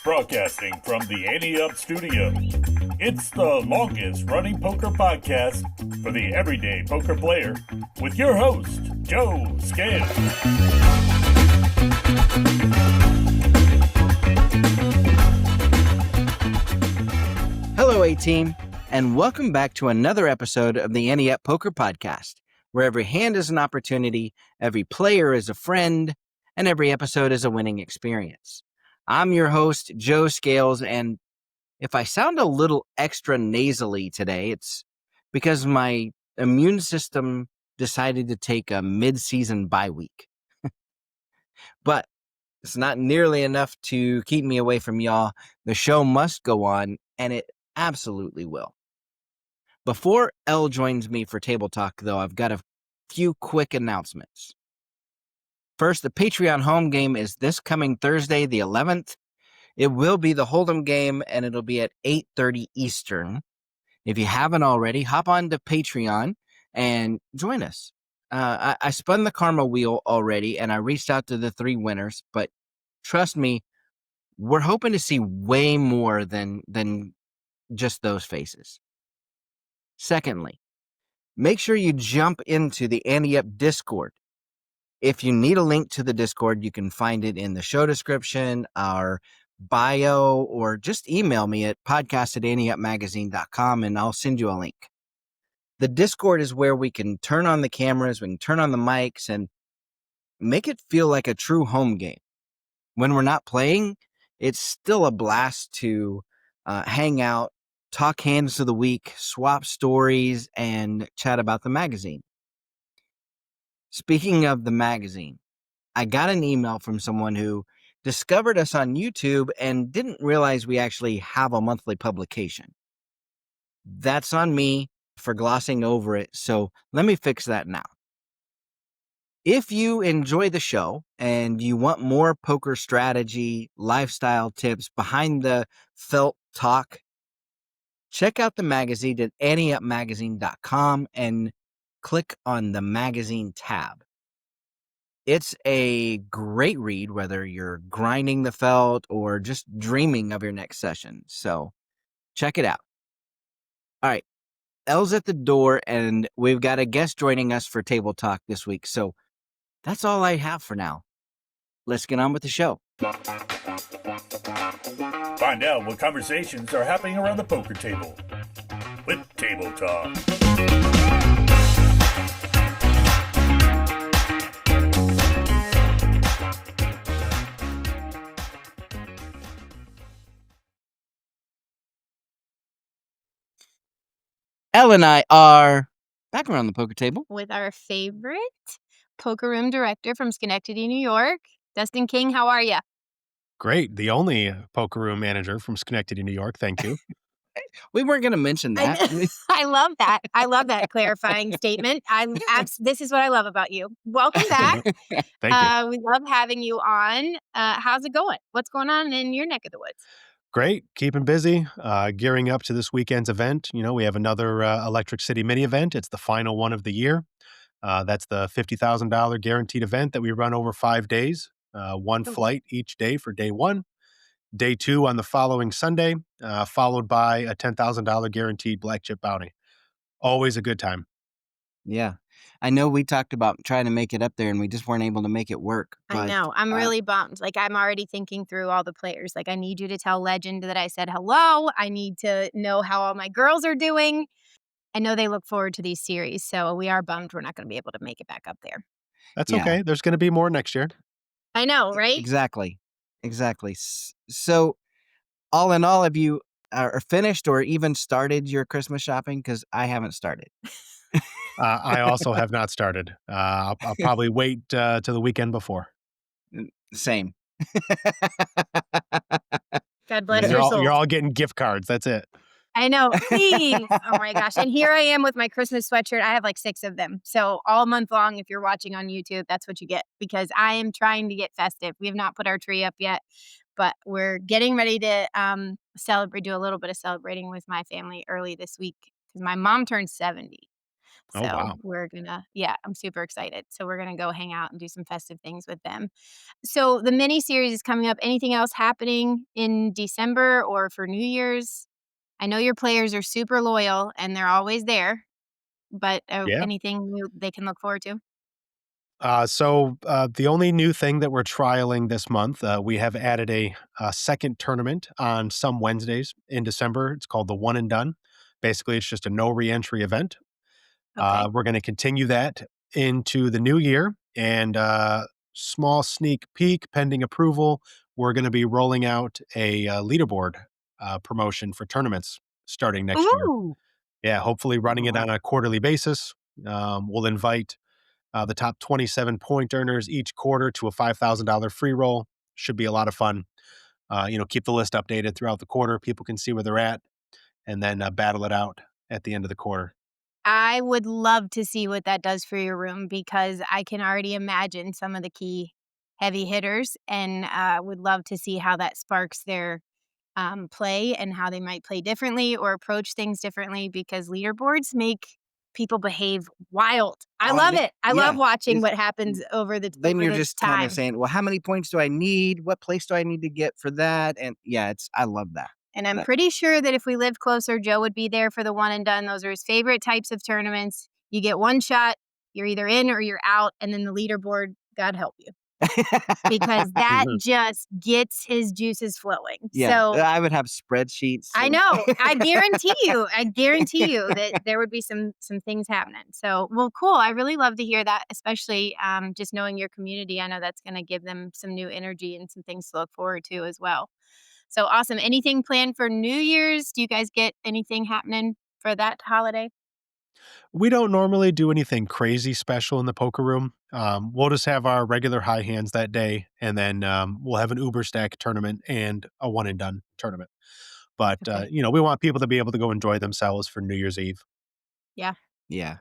Broadcasting from the Ante Up studio, it's the longest running poker podcast for the everyday poker player with your host, Joe Scales. Hello, A-Team, and welcome back to another episode of the Ante Up Poker Podcast, where every hand is an opportunity, every player is a friend, and every episode is a winning experience. I'm your host, Joe Scales, and if I sound a little extra nasally today, it's because my immune system decided to take a mid-season bye week. But it's not nearly enough to keep me away from y'all. The show must go on, and it absolutely will. Before Elle joins me for Table Talk, though, I've got a few quick announcements. First, the Patreon home game is this coming Thursday, the 11th. It will be the Hold'em game, and it'll be at 8:30 Eastern. If you haven't already, hop on to Patreon and join us. I spun the karma wheel already, and I reached out to the 3 winners, but trust me, we're hoping to see way more than just those faces. Secondly, make sure you jump into the Ante Up Discord. If you need a link to the Discord, you can find it in the show description, our bio, or just email me at podcast@anteupmagazine.com and I'll send you a link. The Discord is where we can turn on the cameras, we can turn on the mics, and make it feel like a true home game. When we're not playing, it's still a blast to hang out, talk hands of the week, swap stories, and chat about the magazine. Speaking of the magazine, I got an email from someone who discovered us on YouTube and didn't realize we actually have a monthly publication. That's on me for glossing over it, so let me fix that now. If you enjoy the show and you want more poker strategy, lifestyle tips, behind the felt talk, check out the magazine at anteupmagazine.com and click on the magazine tab. It's a great read, whether you're grinding the felt or just dreaming of your next session. So check it out. All right. Elle's at the door, and we've got a guest joining us for Table Talk this week. So that's all I have for now. Let's get on with the show. Find out what conversations are happening around the poker table with Table Talk. Elle and I are back around the poker table with our favorite poker room director from Schenectady, New York, Dustin King. How are you? Great. The only poker room manager from Schenectady, New York. Thank you. We weren't going to mention that. I love that. I love that clarifying statement. This is what I love about you. Welcome back. Thank you. We love having you on. How's it going? What's going on in your neck of the woods? Great. Keeping busy. Gearing up to this weekend's event. You know, we have another Electric City mini event. It's the final one of the year. That's the $50,000 guaranteed event that we run over 5 days. One flight each day for day 1. Day 2 on the following Sunday, followed by a $10,000 guaranteed black chip bounty. Always a good time. Yeah. I know we talked about trying to make it up there and we just weren't able to make it work. But, I know. I'm really bummed. Like, I'm already thinking through all the players. Like, I need you to tell Legend that I said hello. I need to know how all my girls are doing. I know they look forward to these series, so we are bummed we're not going to be able to make it back up there. That's okay. There's going to be more next year. I know, right? Exactly. So, all in all, have you are finished or even started your Christmas shopping? Because I haven't started. I also have not started. I'll probably wait to the weekend before. Same. God bless your soul. You're all getting gift cards. That's it. I know. Please. Oh my gosh. And here I am with my Christmas sweatshirt. I have like 6 of them. So all month long, if you're watching on YouTube, that's what you get, because I am trying to get festive. We have not put our tree up yet, but we're getting ready to do a little bit of celebrating with my family early this week, because my mom turned 70. Oh, So wow. I'm super excited. So we're gonna go hang out and do some festive things with them. So the mini series is coming up. Anything else happening in December or for New Year's? I know your players are super loyal and they're always there, but Yeah. anything new they can look forward to? The only new thing that we're trialing this month, we have added a second tournament on some Wednesdays in December. It's called the One and Done. Basically, it's just a no reentry event. Okay. We're going to continue that into the new year. And small sneak peek, pending approval, we're going to be rolling out a leaderboard promotion for tournaments starting next year. Ooh. Yeah, hopefully running it Wow. on a quarterly basis. We'll invite the top 27 point earners each quarter to a $5,000 free roll. Should be a lot of fun. Keep the list updated throughout the quarter. People can see where they're at and then battle it out at the end of the quarter. I would love to see what that does for your room because I can already imagine some of the key heavy hitters and would love to see how that sparks their play and how they might play differently or approach things differently because leaderboards make people behave wild. I Oh, love it. I love yeah. watching what happens over Then over you're the just kind of time. saying, well, how many points do I need? What place do I need to get for that? And yeah, I love that. And I'm That- pretty sure that if we lived closer, Joe would be there for the one and done. Those are his favorite types of tournaments. You get one shot, you're either in or you're out, and then the leaderboard, God help you. Because that Mhm. just gets his juices flowing. Yeah, So I would have spreadsheets. I know. I guarantee you that there would be some things happening. So, well, cool. I really love to hear that, especially just knowing your community. I know that's going to give them some new energy and some things to look forward to as well. So awesome. Anything planned for New Year's? Do you guys get anything happening for that holiday? We don't normally do anything crazy special in the poker room. We'll just have our regular high hands that day, and then we'll have an Uber stack tournament and a one and done tournament. But Okay. we want people to be able to go enjoy themselves for New Year's Eve. Yeah. Yeah.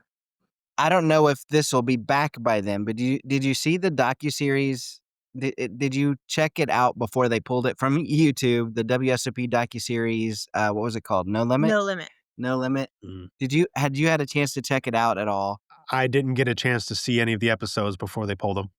I don't know if this will be back by then, but did you see the docuseries? Did you check it out before they pulled it from YouTube? The WSOP docuseries. What was it called? No Limit. No limit. No Limit. Mm. Had you had a chance to check it out at all? I didn't get a chance to see any of the episodes before they pulled them.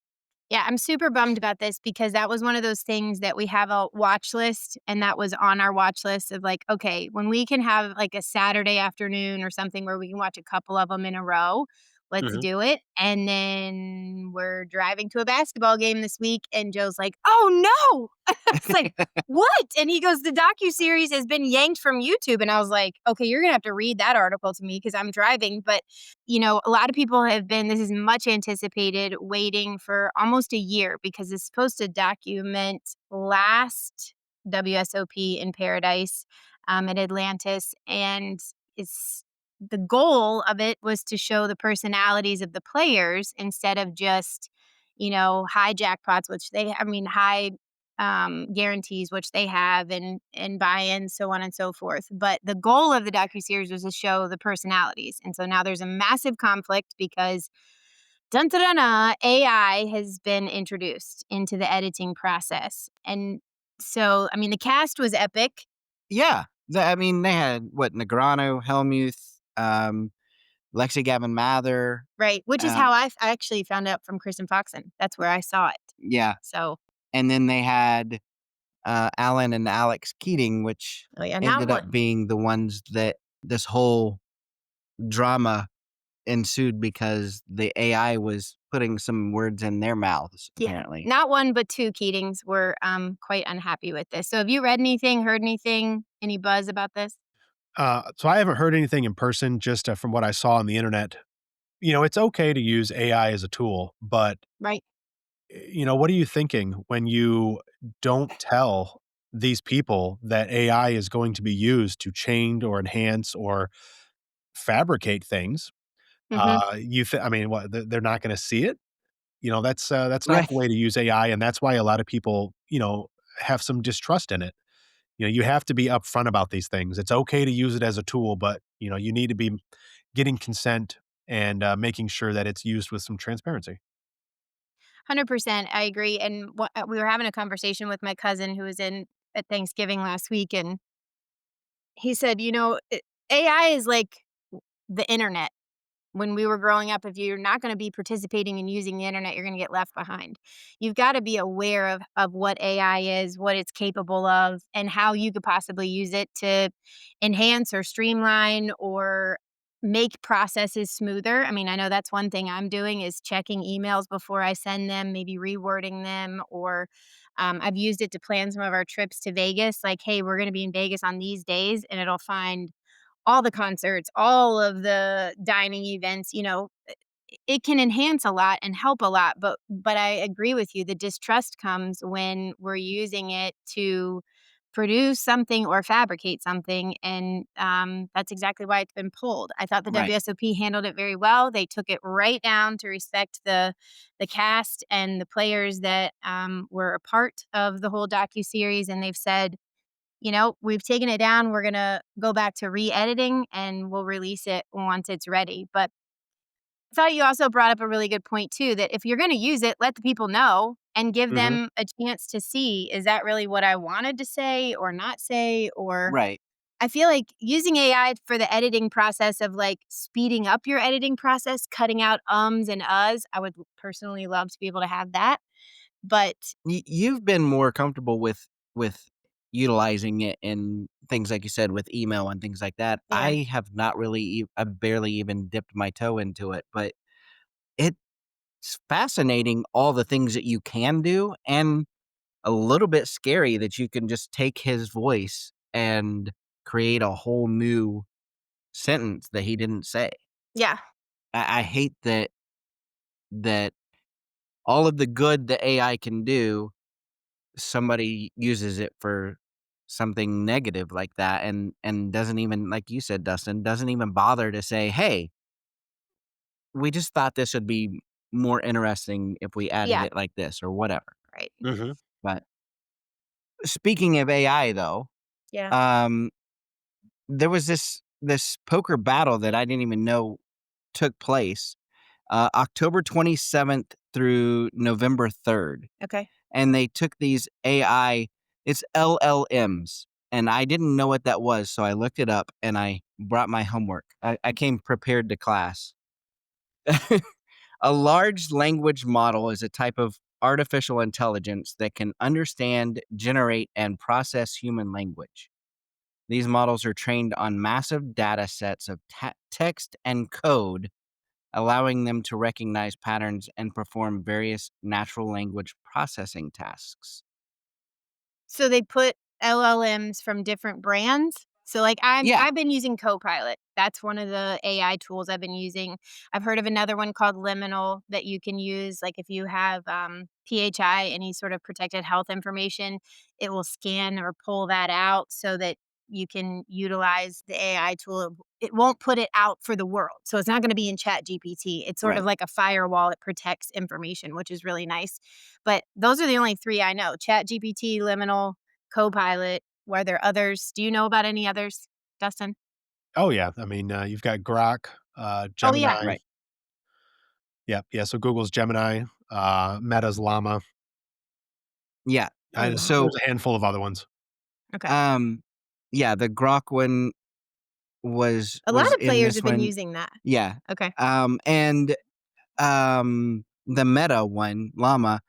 Yeah, I'm super bummed about this because that was one of those things that we have a watch list and that was on our watch list of like, okay, when we can have like a Saturday afternoon or something where we can watch a couple of them in a row, let's Mhm. do it. And then we're driving to a basketball game this week and Joe's like, "Oh no." It's like, "What?" And he goes, "The docuseries has been yanked from YouTube." And I was like, "Okay, you're going to have to read that article to me because I'm driving." But a lot of people have been, this is much anticipated, waiting for almost a year because it's supposed to document last WSOP in Paradise at Atlantis. And it's the goal of it was to show the personalities of the players instead of just, high jackpots, high guarantees, which they have, and buy-ins, so on and so forth. But the goal of the docuseries was to show the personalities, and so now there's a massive conflict because dun dun dun, AI has been introduced into the editing process, and so the cast was epic, Yeah. They had what Negrano, Helmuth, Lexi Gavin Mather. right? Which is Um, how I actually found out from Chris and Foxen. That's where I saw it. yeah, So, and then they had Alan and Alex Keating, which oh yeah, not ended up one. being the ones that this whole drama ensued because the AI was putting some words in their mouths, Yeah, apparently. not one but two Keatings were quite unhappy with this. So, have you read anything, heard anything, any buzz about this? So I haven't heard anything in person, just from what I saw on the internet. It's okay to use AI as a tool, but Right. what are you thinking when you don't tell these people that AI is going to be used to change or enhance or fabricate things? Hmm. What? They're not going to see it. That's not Right. the way to use AI, and that's why a lot of people, have some distrust in it. You have to be upfront about these things. It's okay to use it as a tool, but you need to be getting consent and making sure that it's used with some transparency. 100%. I agree. And we were having a conversation with my cousin who was in at Thanksgiving last week, and he said, AI is like the internet. when we were growing up, if you're not going to be participating and using the internet, you're going to get left behind. You've got to be aware of what AI is, what it's capable of, and how you could possibly use it to enhance or streamline or make processes smoother. I mean, I know that's one thing I'm doing is checking emails before I send them, maybe rewording them, or I've used it to plan some of our trips to Vegas. Like, hey, we're going to be in Vegas on these days, and it'll find all the concerts, all of the dining events, it can enhance a lot and help a lot, but I agree with you. The distrust comes when we're using it to produce something or fabricate something, and that's exactly why it's been pulled. I thought the Right. WSOP handled it very well. They took it right down to respect the cast and the players that were a part of the whole docuseries, and they've said, we've taken it down. We're going to go back to re-editing and we'll release it once it's ready. But I thought you also brought up a really good point too, that if you're going to use it, let the people know and give Mhm. them a chance to see, is that really what I wanted to say or not say? Or Right. I feel like using AI for the editing process of like speeding up your editing process, cutting out ums and uhs, I would personally love to be able to have that. But You've been more comfortable with utilizing it in things like you said with email and things like that. yeah, I have not really, I barely even dipped my toe into it, but it's fascinating all the things that you can do, and a little bit scary that you can just take his voice and create a whole new sentence that he didn't say. yeah. I hate that all of the good that AI can do, somebody uses it for something negative like that, and doesn't even, like you said, Dustin, doesn't even bother to say, "Hey, we just thought this would be more interesting if we added Yeah, it like this," or whatever. right. Mhm. But speaking of AI though, Yeah. um, there was this poker battle that I didn't even know took place, October 27th through November 3rd. Okay. And they took these AI, it's LLMs, and I didn't know what that was, so I looked it up and I brought my homework. I came prepared to class. A large language model is a type of artificial intelligence that can understand, generate, and process human language. These models are trained on massive data sets of text and code, allowing them to recognize patterns and perform various natural language processing tasks. So they put LLMs from different brands? So, like, Yeah. I've been using Copilot. That's one of the AI tools I've been using. I've heard of another one called Liminal that you can use, like, if you have, PHI, any sort of protected health information, it will scan or pull that out so that you can utilize the AI tool. It won't put it out for the world, so it's not gonna be in ChatGPT. It's sort of Right. like a firewall. It protects information, which is really nice. But those are the only 3 I know: ChatGPT, Liminal, Copilot. Were there others? Do you know about any others, Dustin? Oh, yeah. I mean, you've got Grok, Oh, yeah. Gemini. Right. Yep. Yeah. So Google's Gemini, Meta's Llama. Yeah. So, There's a handful of other ones. Okay. um, yeah, the Grok one A lot was of in players this have been one. using that. Yeah. Okay. And the Meta one, Llama,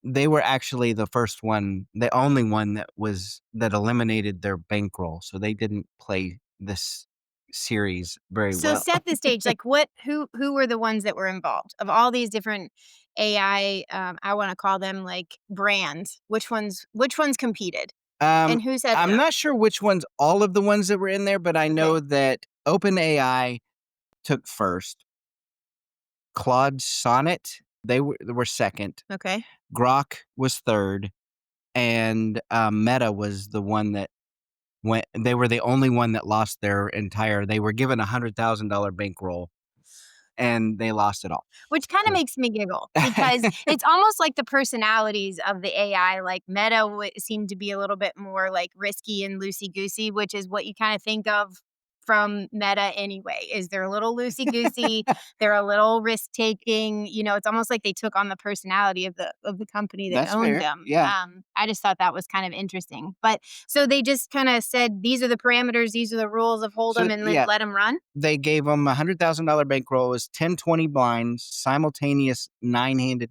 they were actually the first one, the only one that eliminated their bankroll, so they didn't play this series very So well. set the stage. Like, who were the ones that were involved? Of all these different AI, I wanna call them, like, brands, which ones competed? Um, And who set it I'm up? not sure which ones, all of the ones that were in there, but I know Okay. that OpenAI took first. Claude Sonnet, they were second. Okay. Grok was third, and Meta was the one that went. They were the only one that lost their entire. They were given $100,000 bankroll, and they lost it all. Which kinda makes me giggle because it's almost like the personalities of the AI, like Meta seemed to be a little bit more, like, risky and loosey-goosey, which is what you kinda think of from Meta anyway. Is they're a little loosey goosey, they're a little risk taking. It's almost like they took on the personality of the company that That's owned fair. them. Yeah. I just thought that was kind of interesting. But so they just kind of said these are the parameters, these are the rules of So, Hold'em, and yeah. let them run. They gave them $100,000 bankroll. It was 10, 20 blinds, simultaneous 9-handed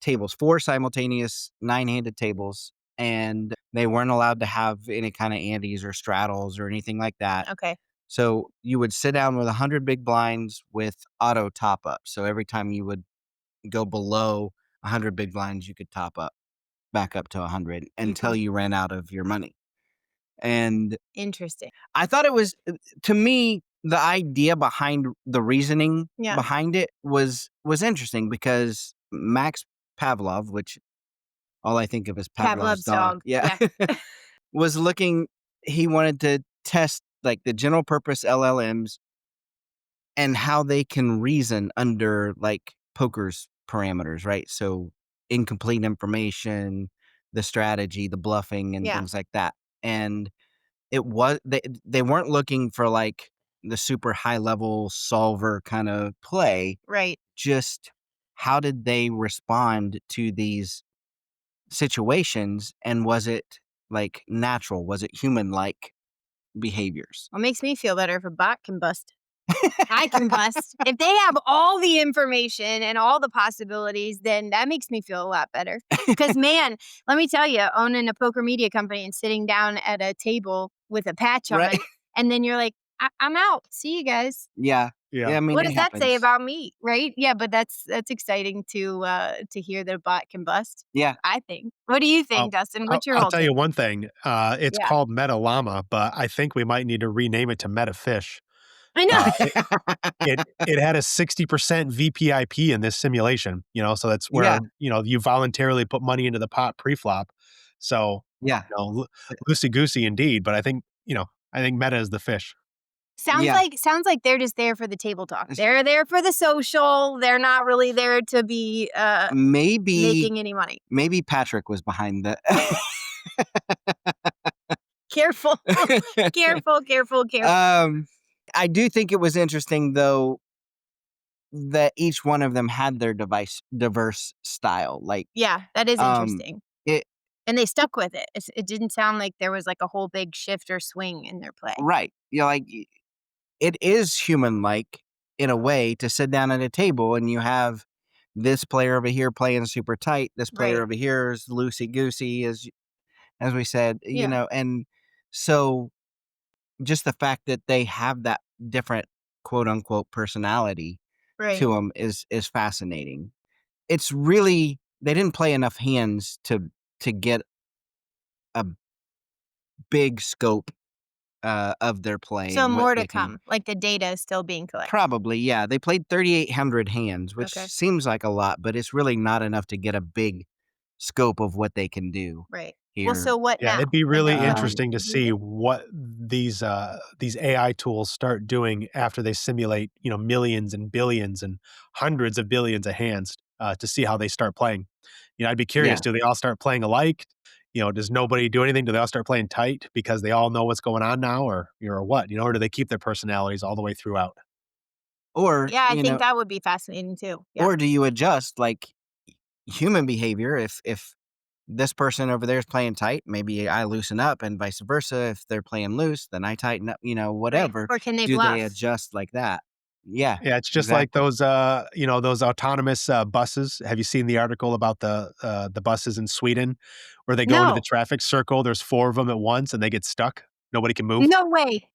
tables, 4 simultaneous 9-handed tables. And they weren't allowed to have any kind of antes or straddles or anything like that. Okay. So you would sit down with 100 big blinds with auto top up. So every time you would go below 100 big blinds, you could top up back up to 100 until you ran out of your money. And Interesting. I thought it was, to me, the idea behind the reasoning behind it was interesting because Max Pavlov, which all I think of is Pavlov's dog. Yeah. was looking, he wanted to test like the general purpose LLMs and how they can reason under like poker's parameters, right? So incomplete information, the strategy, the bluffing, and things like that. And it was they weren't looking for like the super high level solver kind of play. Right. Just how did they respond to these situations, and was it like natural? Was it human like behaviors? Well, it makes me feel better if a bot can bust. I can bust. If they have all the information and all the possibilities, then that makes me feel a lot better. Because, man, let me tell you, owning a poker media company and sitting down at a table with a patch on, and then you're like, I'm out. See you guys. Yeah. I mean, what does that say about me, right? Yeah, but that's exciting to hear that a bot can bust. Yeah, I think. What do you think, Dustin? What's your I'll whole tell you one thing. It's Yeah. called Meta Llama, but I think we might need to rename it to Meta Fish. I know. It had a 60% VPIP in this simulation, so that's where, you voluntarily put money into the pot pre-flop. So, loosey-goosey indeed, but I think Meta is the fish. Sounds like they're just there for the table talk. They're there for the social. They're not really there to be making any money. Maybe Patrick was behind the Careful. Careful. I do think it was interesting though that each one of them had their diverse style. Like, yeah, that is interesting. And they stuck with it. It didn't sound like there was like a whole big shift or swing in their play. Right. Like it is human-like in a way to sit down at a table and you have this player over here playing super tight. This player over here is loosey-goosey, as we said, and so just the fact that they have that different quote unquote personality to them is fascinating. It's really, they didn't play enough hands to get a big scope of their play. So more to come. Like the data is still being collected. Probably, yeah. They played 3,800 hands, which seems like a lot, but it's really not enough to get a big scope of what they can do. Right. Here. Well, so what now? It'd be really interesting to see what these AI tools start doing after they simulate, millions and billions and hundreds of billions of hands to see how they start playing. I'd be curious, do they all start playing alike? Does nobody do anything? Do they all start playing tight because they all know what's going on now, or what? Or do they keep their personalities all the way throughout? Or I think that would be fascinating too. Yeah. Or do you adjust like human behavior? If this person over there is playing tight, maybe I loosen up, and vice versa. If they're playing loose, then I tighten up. Whatever. Or can they do bluff? they adjust like that? Yeah, it's just like those those autonomous buses. Have you seen the article about the buses in Sweden where they go into the traffic circle? There's 4 of them at once and they get stuck. Nobody can move. No way.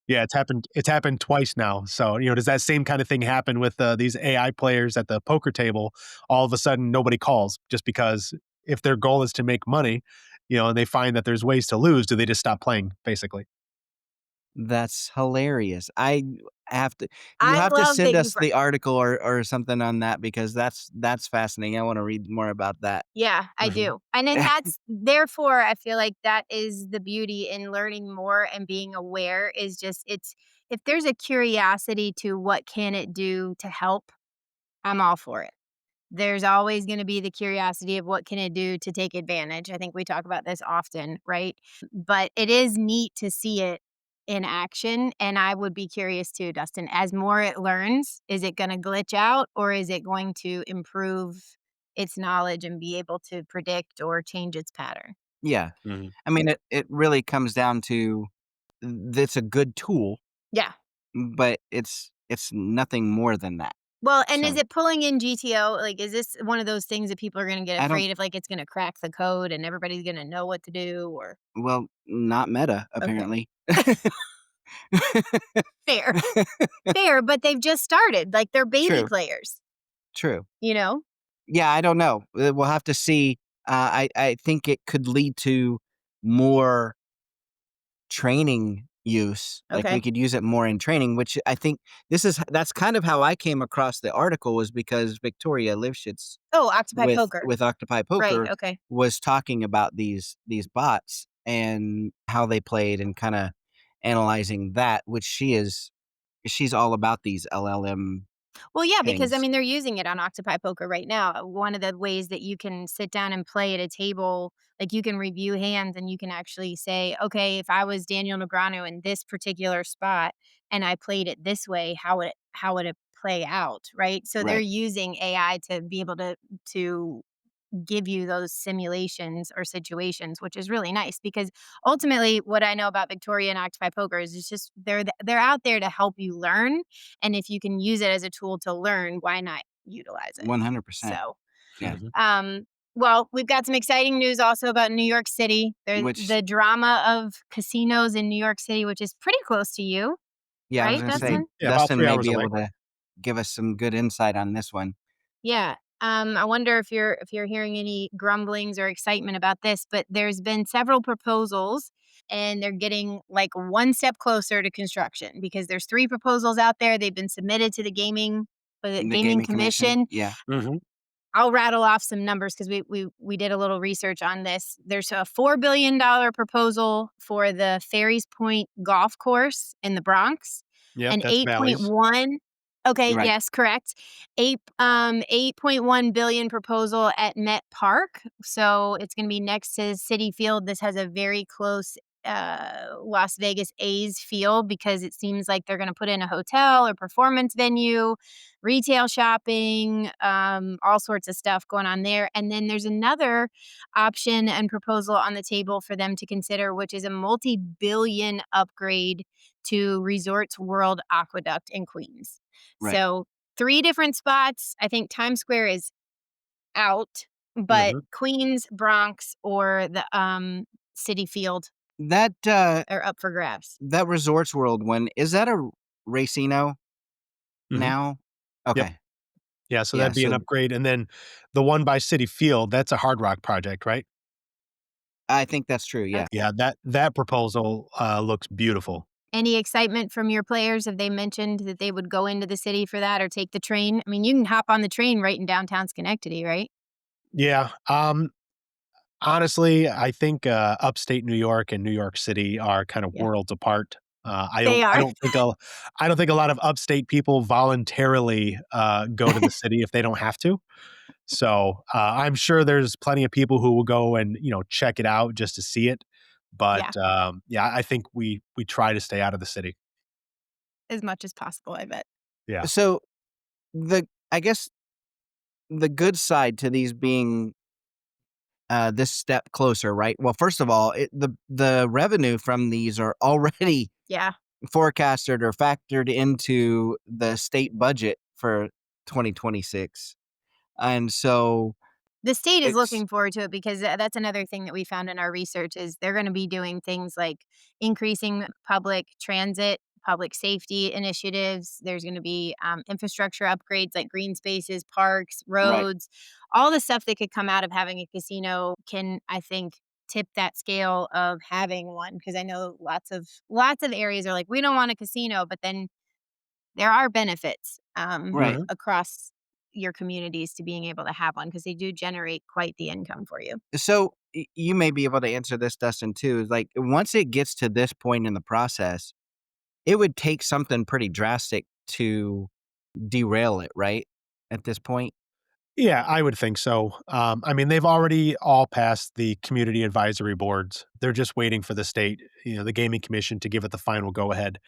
Yeah, it's happened twice now. So, does that same kind of thing happen with these AI players at the poker table? All of a sudden, nobody calls just because if their goal is to make money, and they find that there's ways to lose, do they just stop playing, basically? That's hilarious. I have to. You have to send us the article or something on that because that's fascinating. I want to read more about that. Yeah, I do. And then that's therefore I feel like that is the beauty in learning more and being aware is just if there's a curiosity to what can it do to help, I'm all for it. There's always going to be the curiosity of what can it do to take advantage. I think we talk about this often, right? But it is neat to see it in action. And I would be curious too, Dustin, as more it learns, is it going to glitch out or is it going to improve its knowledge and be able to predict or change its pattern? Yeah. Mhm. I mean, it really comes down to it's a good tool, Yeah. but it's nothing more than that. Well, and is So it pulling in GTO? Like, is this one of those things that people are going to get I don't. afraid of? Like, it's going to crack the code and everybody's going to know what to do? Or Well, not meta okay, apparently. fair, fair. But they've just started. Like, they're baby True. players. True. You know? Yeah, I don't know. We'll have to see. I think it could lead to more training use. Like we Okay. could use it more in training, which I think that's kind of how I came across the article was because Victoria Lifshitz Oh, Octopi Poker. with Octopi Right. Poker Okay. was talking about these bots and how they played and kind of analyzing that, which she's all about these LLM Well, yeah, because I things. mean, they're using it on Octopi Poker right now. One of the ways that you can sit down and play at a table, like you can review hands and you can actually say, okay, if I was Daniel Negreanu in this particular spot and I played it this way, how would it play out, right? So they're Right. using AI to be able to give you those simulations or situations, which is really nice because ultimately what I know about Victoria and Octopi Poker is it's just they're out there to help you learn. And if you can use it as a tool to learn, why not utilize it? 100%. So Yeah. Mhm. well, we've got some exciting news also about New York City. There's Which the drama of casinos in New York City, which is pretty close to you, Yeah, I was right, gonna say Dustin? Yeah, about Dustin 3 may hours be away. able to give us some good insight on this one. Yeah. I wonder if you're hearing any grumblings or excitement about this, but there's been several proposals and they're getting like one step closer to construction because there's three proposals out there. They've been submitted to the The gaming gaming commission, commission. yeah. Mhm. I'll rattle off some numbers because we did a little research on this. There's a $4 billion proposal for the Ferries Point golf course in the Bronx, Yep, an that's Bally's. 8.1. Okay, Right. yes, correct. 8.1 billion proposal at Met Park. So it's going to be next to City Field. This has a very close Las Vegas A's feel because it seems like they're going to put in a hotel or performance venue, retail shopping, all sorts of stuff going on there. And then there's another option and proposal on the table for them to consider, which is a multi-billion upgrade to Resorts World Aqueduct in Queens. Right. So three different spots. I think Times Square is out, but Mhm. Queens, Bronx, or the City Field That are up for grabs. that Resorts World one, is that a racino Mhm. now? Yep. Okay. Yeah, so Yeah, that'd be an so upgrade, and then the one by Citi Field, that's a Hard Rock project, right? I think that's true, yeah. Okay. Yeah, that proposal, looks beautiful. Any excitement from your players? Have they mentioned that they would go into the city for that or take the train? I mean, you can hop on the train right in downtown Schenectady, right? Yeah, honestly, I think, upstate New York and New York City are kind of Yeah. worlds apart. They I are. don't think a lot of upstate people voluntarily, go to the city if they don't have to. So, I'm sure there's plenty of people who will go and, check it out just to see it. But, Yeah, yeah, I think we try to stay out of the city. as much as possible, I bet. Yeah. So I guess the good side to these being this step closer, right? Well, first of all, the revenue from these are already Yeah. forecasted or factored into the state budget for 2026. And so The state is it's looking forward to it because that's another thing that we found in our research is they're going to be doing things like increasing public transit, public safety initiatives. There's going to be infrastructure upgrades like green spaces, parks, right, roads, all the stuff that could come out of having a casino can, I think, tip that scale of having one because I know lots of areas are like we don't want a casino, but then there are benefits right. Mhm. across your communities to being able to have one because they do generate quite the income for you. So you may be able to answer this, Dustin, too. Like once it gets to this point in the process, it would take something pretty drastic to derail it, right? At this point. Yeah, I would think so. I mean, they've already all passed the community advisory boards. They're just waiting for the state, the gaming commission to give it the final go ahead.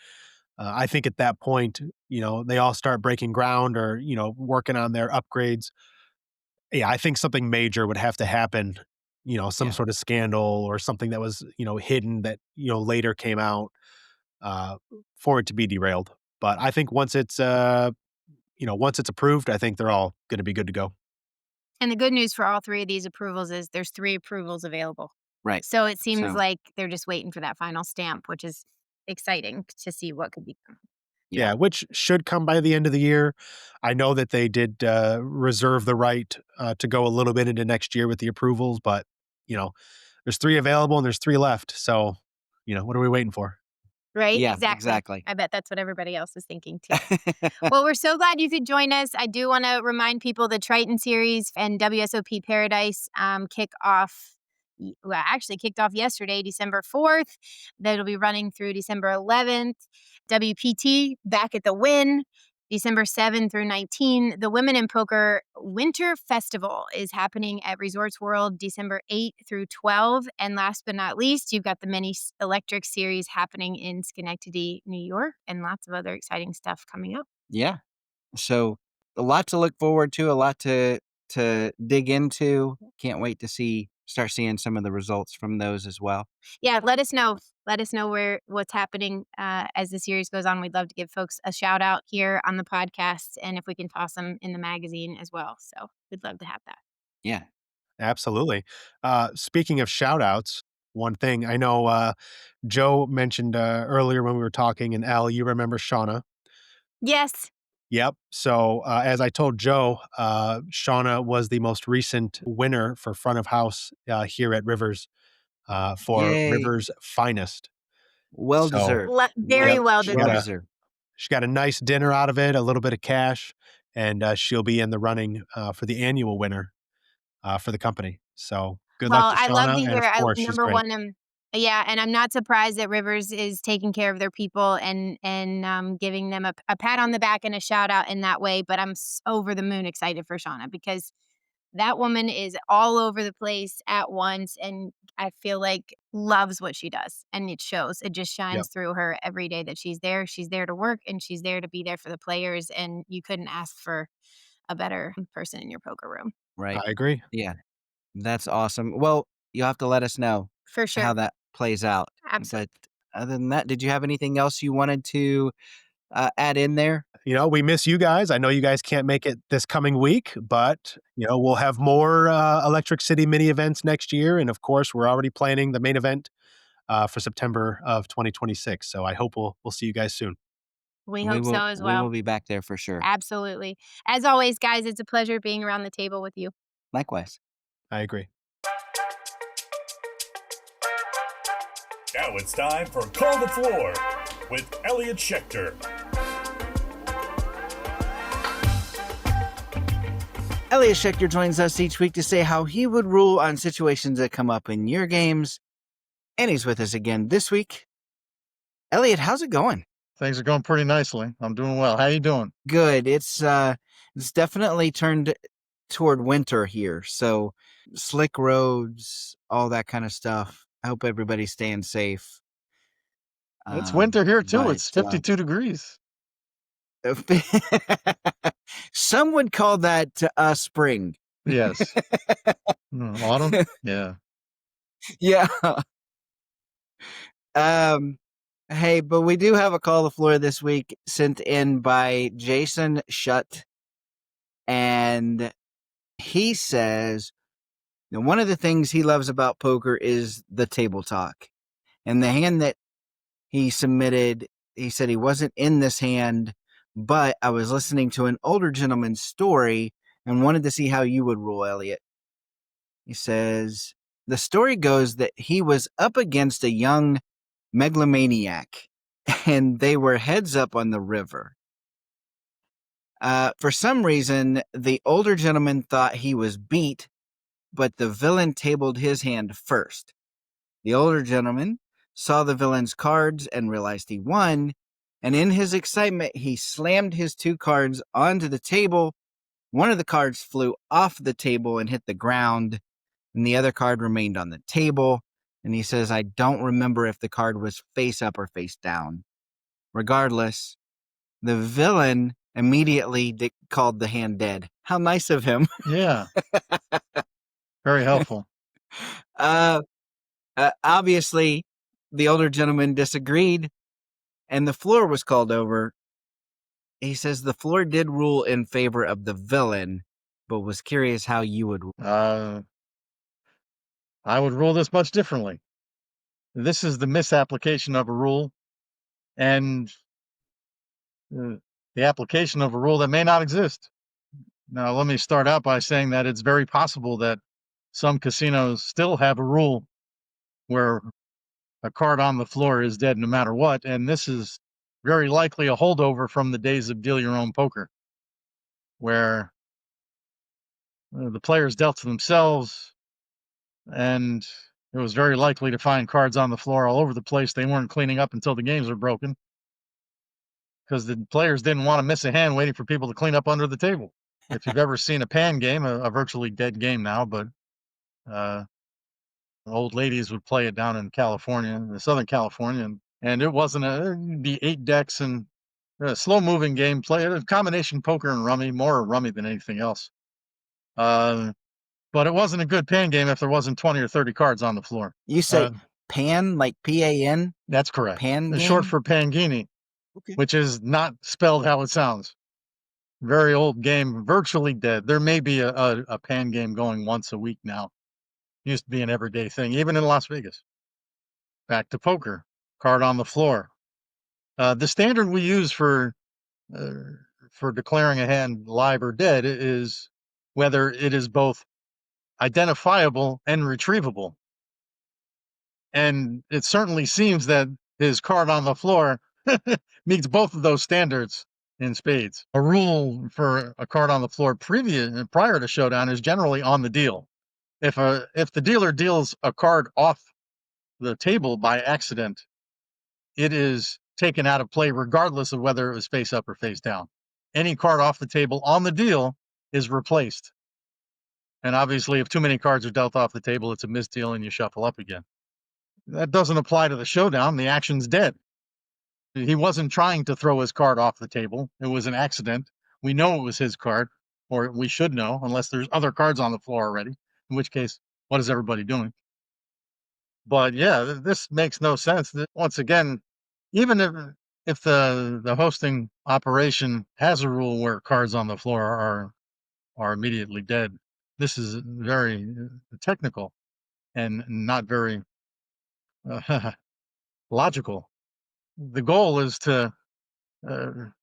I think at that point, they all start breaking ground or, working on their upgrades. Yeah, I think something major would have to happen, some Yeah. sort of scandal or something that was, hidden that, later came out uh, for it to be derailed. But I think once it's approved, I think they're all going to be good to go. And the good news for all three of these approvals is there's 3 approvals available. Right. So it seems So, like they're just waiting for that final stamp, which is exciting to see what could become. yeah. Yeah, which should come by the end of the year. I know that they did reserve the right to go a little bit into next year with the approvals, but there's 3 available and there's 3 left. So, what are we waiting for? Right? Yeah, Exactly. exactly. I bet that's what everybody else is thinking too. Well, we're so glad you could join us. I do want to remind people the Triton series and WSOP Paradise kick off. Well, actually kicked off yesterday, December 4th. That'll be running through December 11th. WPT back at the Win, December 7 through 19. The Women in Poker Winter Festival is happening at Resorts World December 8 through 12. And last but not least, you've got the Mini Electric Series happening in Schenectady, New York, and lots of other exciting stuff coming up. Yeah. So a lot to look forward to, a lot to dig into. Can't wait to start seeing some of the results from those as well. Yeah, let us know. Let us know what's happening as the series goes on. We'd love to give folks a shout out here on the podcast, and if we can toss them in the magazine as well. So we'd love to have that. Yeah. Absolutely. Speaking of shout outs, one thing I know Joe mentioned earlier when we were talking, and Elle, you remember Shauna. Yes. Yep. So, as I told Joe, Shauna was the most recent winner for front of house here at Rivers for Yay. Rivers Finest. Well So, deserved. Very yep, well she Well got deserved. a deserved. she got a nice dinner out of it, a little bit of cash, and she'll be in the running for the annual winner for the company. So, good luck Well, to I love to Shauna, and hear. of course, she's Number great. one, yeah, and I'm not surprised that Rivers is taking care of their people and giving them a pat on the back and a shout out in that way. But I'm over the moon excited for Shauna because that woman is all over the place at once, and I feel like loves what she does, and it shows. It just Yep, shines through her every day that she's there. She's there to work, and she's there to be there for the players. And you couldn't ask for a better person in your poker room, Right. I agree. Yeah. That's awesome. Well, you'll have to let us know for sure. how that plays out. Absolutely. But other than that, did you have anything else you wanted to add in there? We miss you guys. I know you guys can't make it this coming week, but we'll have more Electric City mini events next year, and of course, we're already planning the main event for September of 2026. So I hope we'll see you guys soon. We We hope so will. as We will well. be back there for sure. Absolutely. As always, guys, it's a pleasure being around the table with you. Likewise. I agree. Now it's time for Call the Floor with Elliott Schechter. Elliott Schechter joins us each week to say how he would rule on situations that come up in your games, and he's with us again this week. Elliott, how's it going? Things are going pretty nicely. I'm doing well. How you doing? Good. It's definitely turned toward winter here, so slick roads, all that kind of stuff. I hope everybody's staying safe. It's winter here too. But, It's 52 degrees. some would call that spring. Yes. Autumn? Yeah. Yeah. Hey, but we do have a call the floor this week sent in by Jason Shutt, and he says that one of the things he loves about poker is the table talk. And the hand that he submitted, he said he wasn't in this hand, but I was listening to an older gentleman's story and wanted to see how you would rule, Elliott. He says, the story goes that he was up against a young megalomaniac, and they were heads up on the river. For some reason, the older gentleman thought he was beat, but the villain tabled his hand first. The older gentleman saw the villain's cards and realized he won, and in his excitement, he slammed his 2 cards onto the table One of the cards flew off the table and hit the ground, and the other card remained on the table. And he says, I don't remember if the card was face up or face down. Regardless, the villain immediately called the hand dead. How nice of him. Yeah. Very helpful. Obviously, the older gentleman disagreed, and the floor was called over. He says the floor did rule in favor of the villain, but was curious how you would. I would rule this much differently. This is the misapplication of a rule, and the application of a rule that may not exist. Now, let me start out by saying that it's very possible that some casinos still have a rule where a card on the floor is dead no matter what, and this is very likely a holdover from the days of deal your own poker, where the players dealt to themselves, and it was very likely to find cards on the floor all over the place they weren't cleaning up until the games were broken, because the players didn't want to miss a hand waiting for people to clean up under the table. If you've ever seen a pan game, a virtually dead game now, but old ladies would play it down in California, in Southern California, and it wasn't the 8 decks and slow moving game play. It was combination poker and rummy, more rummy than anything else. But it wasn't a good pan game if there wasn't 20 or 30 cards on the floor. You say pan, like P-A-N? That's correct. Pan It's game? short for Pangini, Okay. which is not spelled how it sounds. Very old game, virtually dead. There may be a pan game going once a week now. Used to be an everyday thing, even in Las Vegas. Back to poker, card on the floor. The standard we use for declaring a hand live or dead is whether it is both identifiable and retrievable. And it certainly seems that his card on the floor meets both of those standards in spades. A rule for a card on the floor prior to showdown is generally on the deal. If the dealer deals a card off the table by accident, it is taken out of play regardless of whether it was face up or face down. Any card off the table on the deal is replaced. And obviously, if too many cards are dealt off the table, it's a misdeal and you shuffle up again. That doesn't apply to the showdown. The action's dead. He wasn't trying to throw his card off the table. It was an accident. We know it was his card, or we should know, unless there's other cards on the floor already, in which case, what is everybody doing? But yeah, this makes no sense. Once again, even if the hosting operation has a rule where cards on the floor are immediately dead, this is very technical and not very logical. The goal is to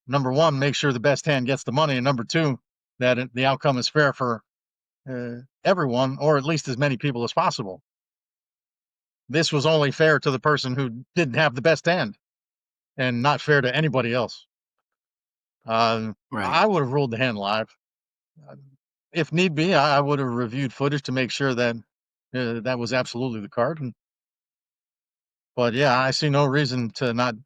number one, make sure the best hand gets the money, and number two, that the outcome is fair for everyone, or at least as many people as possible. This was only fair to the person who didn't have the best hand, and not fair to anybody else. Right. I would have ruled the hand live. If need be, I would have reviewed footage to make sure that that was absolutely the card. But yeah, I see no reason to not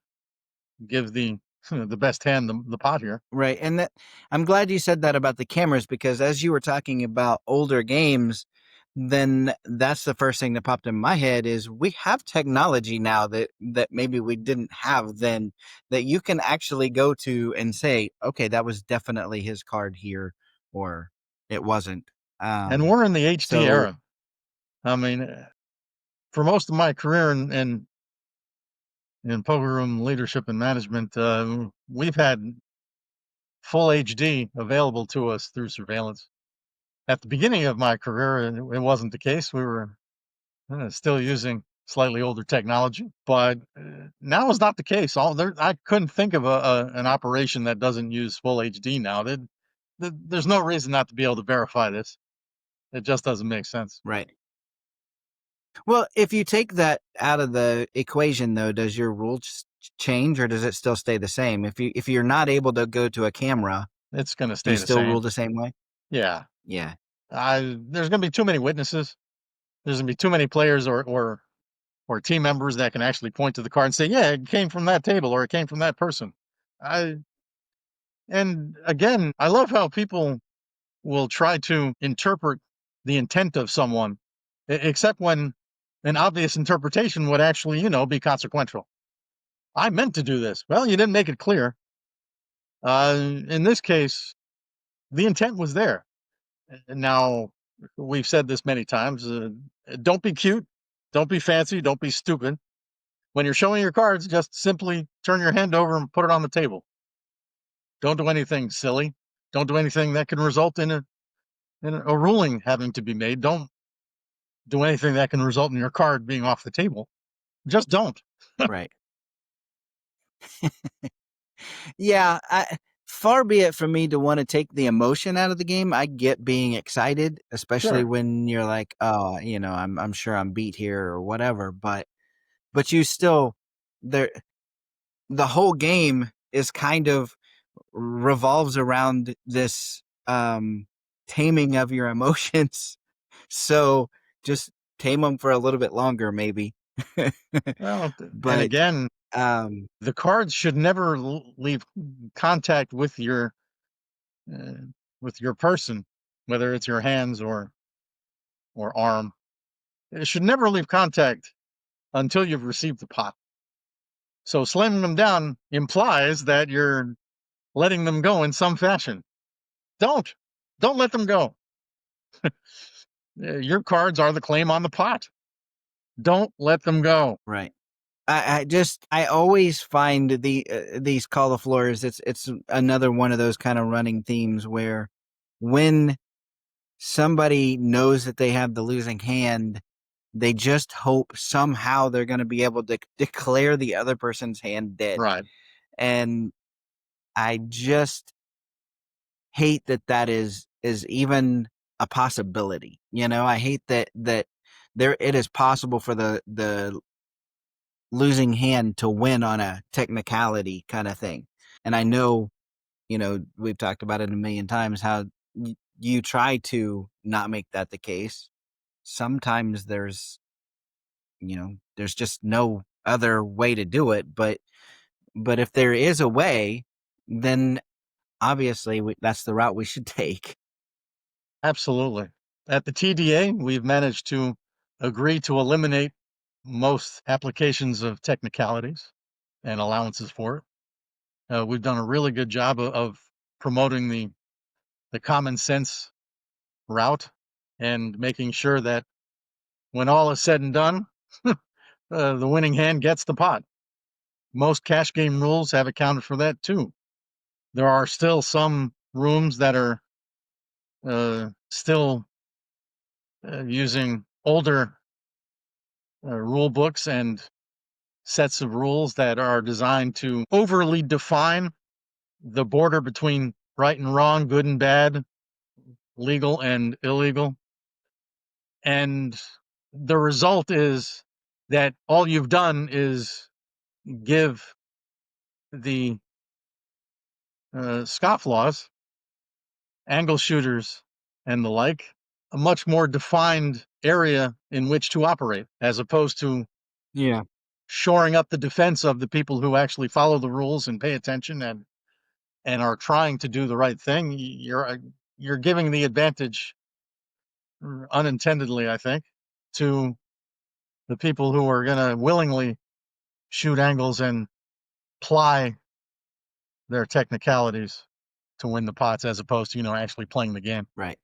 give the best hand the pot here. Right. And I'm glad you said that about the cameras, because as you were talking about older games, then that's the first thing that popped in my head is we have technology now that maybe we didn't have then, that you can actually go to and say, okay, that was definitely his card here, or it wasn't. And we're in the HD era. I mean, for most of my career in poker room leadership and management, we've had full HD available to us through surveillance. At the beginning of my career, it wasn't the case. We were still using slightly older technology, but now is not the case. I couldn't think of an operation that doesn't use full HD now. There's no reason not to be able to verify this. It just doesn't make sense. Right. Well, if you take that out of the equation, though, does your rule change, or does it still stay the same? If you're not able to go to a camera, it's going to stay the same. Still rule the same way? Yeah. Yeah. There's going to be too many witnesses. There's going to be too many players or team members that can actually point to the card and say, yeah, it came from that table or it came from that person. And again, I love how people will try to interpret the intent of someone, except when an obvious interpretation would actually, be consequential. I meant to do this. Well, you didn't make it clear. In this case, the intent was there. Now, we've said this many times. Don't be cute. Don't be fancy. Don't be stupid. When you're showing your cards, just simply turn your hand over and put it on the table. Don't do anything silly. Don't do anything that can result in a ruling having to be made. Don't do anything that can result in your card being off the table. Just don't. Right. Yeah, far be it from me to want to take the emotion out of the game. I get being excited, especially Sure. when you're like, oh, I'm sure I'm beat here or whatever. But you still, the whole game is kind of revolves around this taming of your emotions. So just tame them for a little bit longer, maybe. Well, and But again, the cards should never leave contact with your person, whether it's your hands or arm. It should never leave contact until you've received the pot. So slamming them down implies that you're letting them go in some fashion. Don't let them go. Your cards are the claim on the pot. Don't let them go. right. I always find these cauliflowers. It's another one of those kind of running themes where when somebody knows that they have the losing hand, they just hope somehow they're going to be able to declare the other person's hand dead. Right. And I just hate that is even a possibility. I hate that there it is possible for the losing hand to win on a technicality kind of thing. And I know, we've talked about it a million times how you try to not make that the case. Sometimes there's just no other way to do it. But if there is a way, then obviously that's the route we should take. Absolutely. At the TDA, we've managed to agree to eliminate most applications of technicalities and allowances for it. We've done a really good job of promoting the common sense route and making sure that when all is said and done, the winning hand gets the pot. Most cash game rules have accounted for that too. There are still some rooms that are still using older rule books and sets of rules that are designed to overly define the border between right and wrong, good and bad, legal and illegal. And the result is that all you've done is give the scofflaws, angle shooters, and the like a much more defined area in which to operate, as opposed to shoring up the defense of the people who actually follow the rules and pay attention and are trying to do the right thing. You're giving the advantage unintendedly, I think, to the people who are going to willingly shoot angles and ply their technicalities to win the pots, as opposed to actually playing the game. Right.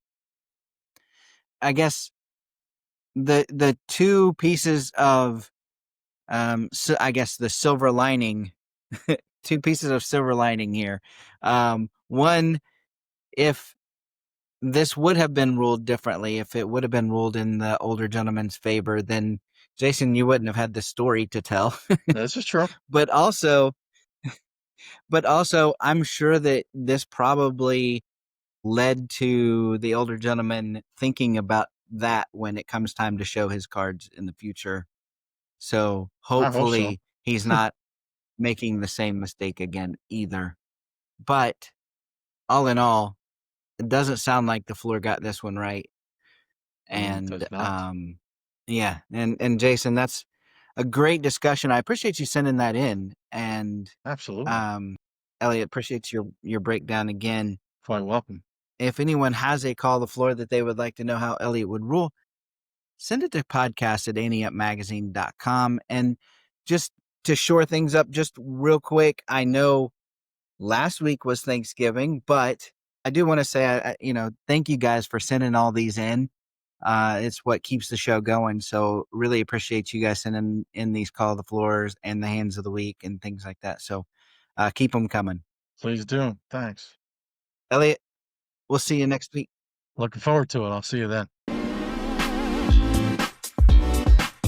I guess the two pieces of so I guess the silver lining, two pieces of silver lining here. One, if this would have been ruled differently, if it would have been ruled in the older gentleman's favor, then Jason, you wouldn't have had this story to tell. This is true. But also, I'm sure that this probably led to the older gentleman thinking about that when it comes time to show his cards in the future. So hopefully he's not making the same mistake again either. But all in all, it doesn't sound like the floor got this one right. And yeah, and Jason, that's a great discussion. I appreciate you sending that in. And absolutely, Elliott, appreciates your breakdown again. Quite welcome. if anyone has a call the floor that they would like to know how Elliott would rule, send it to podcast@anteupmagazine.com. And just to shore things up just real quick, I know last week was Thanksgiving, but I do want to say, thank you guys for sending all these in. It's what keeps the show going. So really appreciate you guys sending in these call the floors and the hands of the week and things like that. So keep them coming. Please do. Thanks. Elliott, we'll see you next week. Looking forward to it. I'll see you then.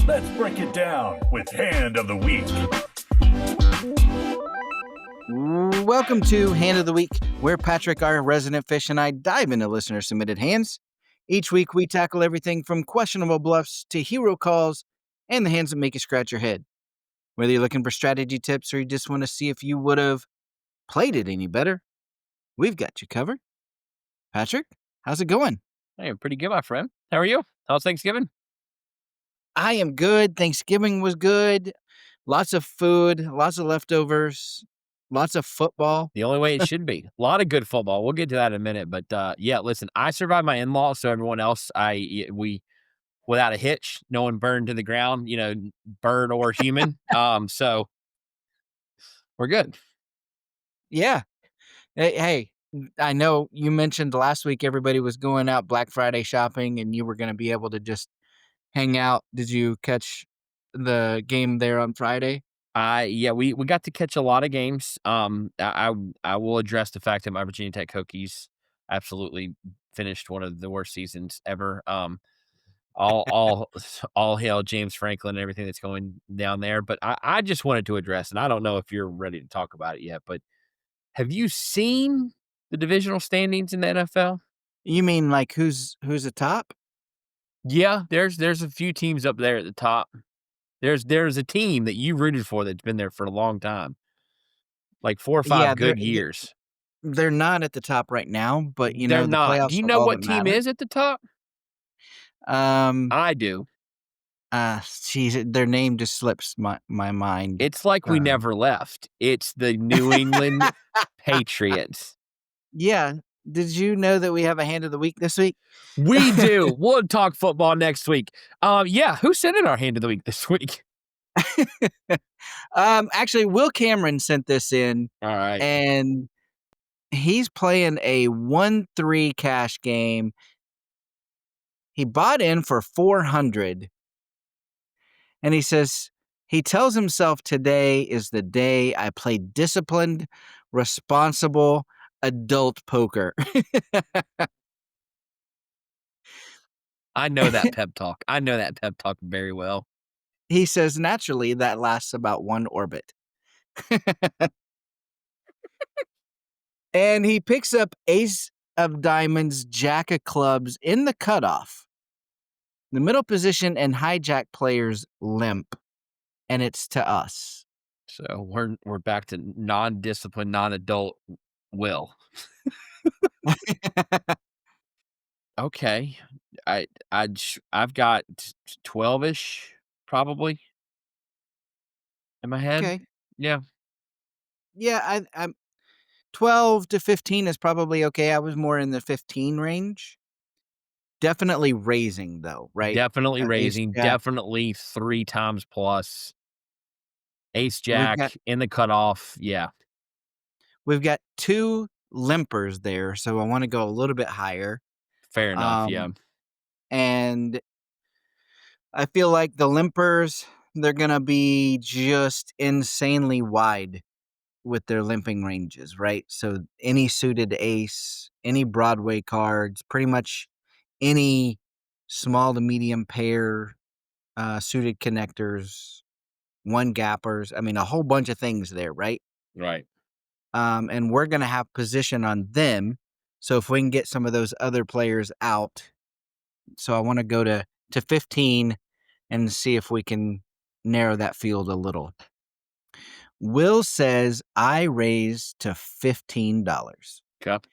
Let's break it down with Hand of the Week. Welcome to Hand of the Week, where Patrick, our resident fish, and I dive into listener-submitted hands. Each week, we tackle everything from questionable bluffs to hero calls and the hands that make you scratch your head. Whether you're looking for strategy tips or you just want to see if you would have played it any better, we've got you covered. Patrick, how's it going? Hey, pretty good, my friend. How are you? How's Thanksgiving? I am good. Thanksgiving was good. Lots of food, lots of leftovers, lots of football. The only way it should be. A lot of good football. We'll get to that in a minute. But yeah, listen, I survived my in-laws, so everyone else, we without a hitch, no one burned to the ground, bird or human. So we're good. Yeah. Hey, I know you mentioned last week everybody was going out Black Friday shopping and you were going to be able to just hang out. Did you catch the game there on Friday? Yeah, we got to catch a lot of games. I will address the fact that my Virginia Tech Hokies absolutely finished one of the worst seasons ever. All hail James Franklin and everything that's going down there. But I just wanted to address, and I don't know if you're ready to talk about it yet, but have you seen the divisional standings in the NFL? You mean like who's atop? Yeah, there's a few teams up there at the top. There's a team that you rooted for that's been there for a long time, like 4 or 5 good years. They're not at the top right now, but They're the not. playoffs Do you are know all what that team matter. is at the top? I do. Geez, their name just slips my mind. It's like we never left. It's the New England Patriots. Yeah. Did you know that we have a hand of the week this week? We do. We'll talk football next week. Yeah, who sent in our hand of the week this week? Actually, Will Cameron sent this in. All right. And he's playing a 1-3 cash game. He bought in for 400. And he says, he tells himself today is the day I play disciplined, responsible, adult poker. I know that pep talk. I know that pep talk very well. He says, naturally, that lasts about one orbit. And he picks up ace of diamonds, jack of clubs in the cutoff. The middle position and hijack players limp, and it's to us. So we're back to non-disciplined, non-adult Will. Okay, I've got 12-ish probably in my head. Okay. Yeah. Yeah, I'm 12 to 15 is probably okay. I was more in the 15 range. Definitely raising though, right? Definitely Ace raising. jack. Definitely 3 times plus. Ace jack in the cutoff. Yeah. We've got 2 limpers there, so I want to go a little bit higher. Fair enough. Yeah. And I feel like the limpers, they're going to be just insanely wide with their limping ranges, right? So any suited ace, any Broadway cards, pretty much any small to medium pair, suited connectors, one gappers. I mean, a whole bunch of things there, right? Right. And we're going to have position on them. So if we can get some of those other players out. So I want to go to 15 and see if we can narrow that field a little. Will says I raise to $15. Okay.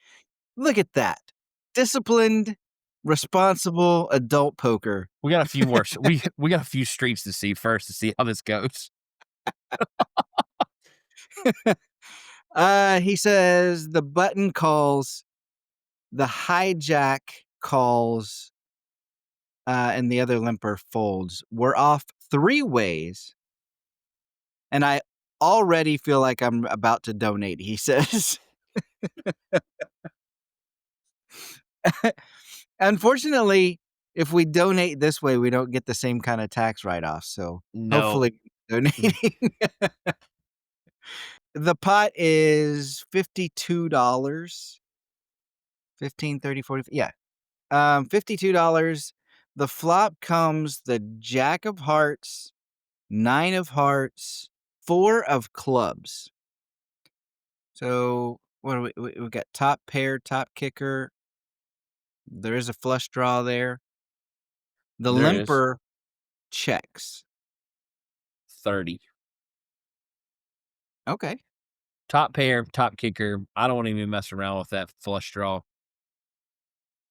Look at that. Disciplined, responsible adult poker. We got a few more. we got a few streets to see first to see how this goes. He says the button calls the hijack calls and the other limper folds. We're off 3 ways, and I already feel like I'm about to donate, he says. Unfortunately, if we donate this way, we don't get the same kind of tax write-off, so No. hopefully donating. The pot is $52. 15, 30, 40, yeah. $52. The flop comes the Jack of Hearts, 9 of Hearts, 4 of Clubs. So what do we got? Top pair, top kicker. There is a flush draw there. The There is. limper checks. 30. Okay. Top pair, top kicker. I don't even mess around with that flush draw.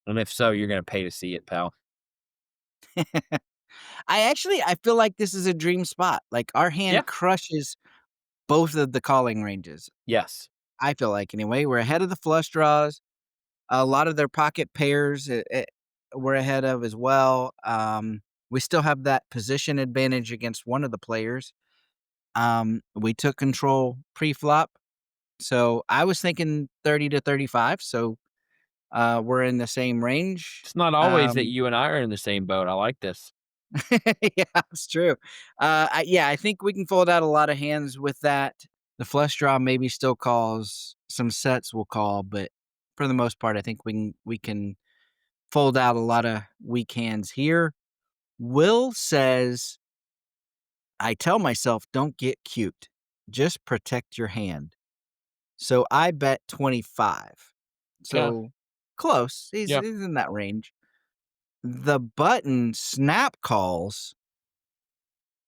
And if so, you're going to pay to see it, pal. I feel like this is a dream spot. Like our hand Yeah. crushes both of the calling ranges. Yes. I feel like anyway. We're ahead of the flush draws. A lot of their pocket pairs we're ahead of as well. We still have that position advantage against one of the players. We took control pre-flop. So I was thinking 30 to 35. So we're in the same range. It's not always that you and I are in the same boat. I like this. Yeah, it's true. I think we can fold out a lot of hands with that. The flush draw maybe still calls. Some sets will call, but for the most part, I think we can fold out a lot of weak hands here. Will says, I tell myself, don't get cute. Just protect your hand. So I bet 25. So close. He's in that range. The button snap calls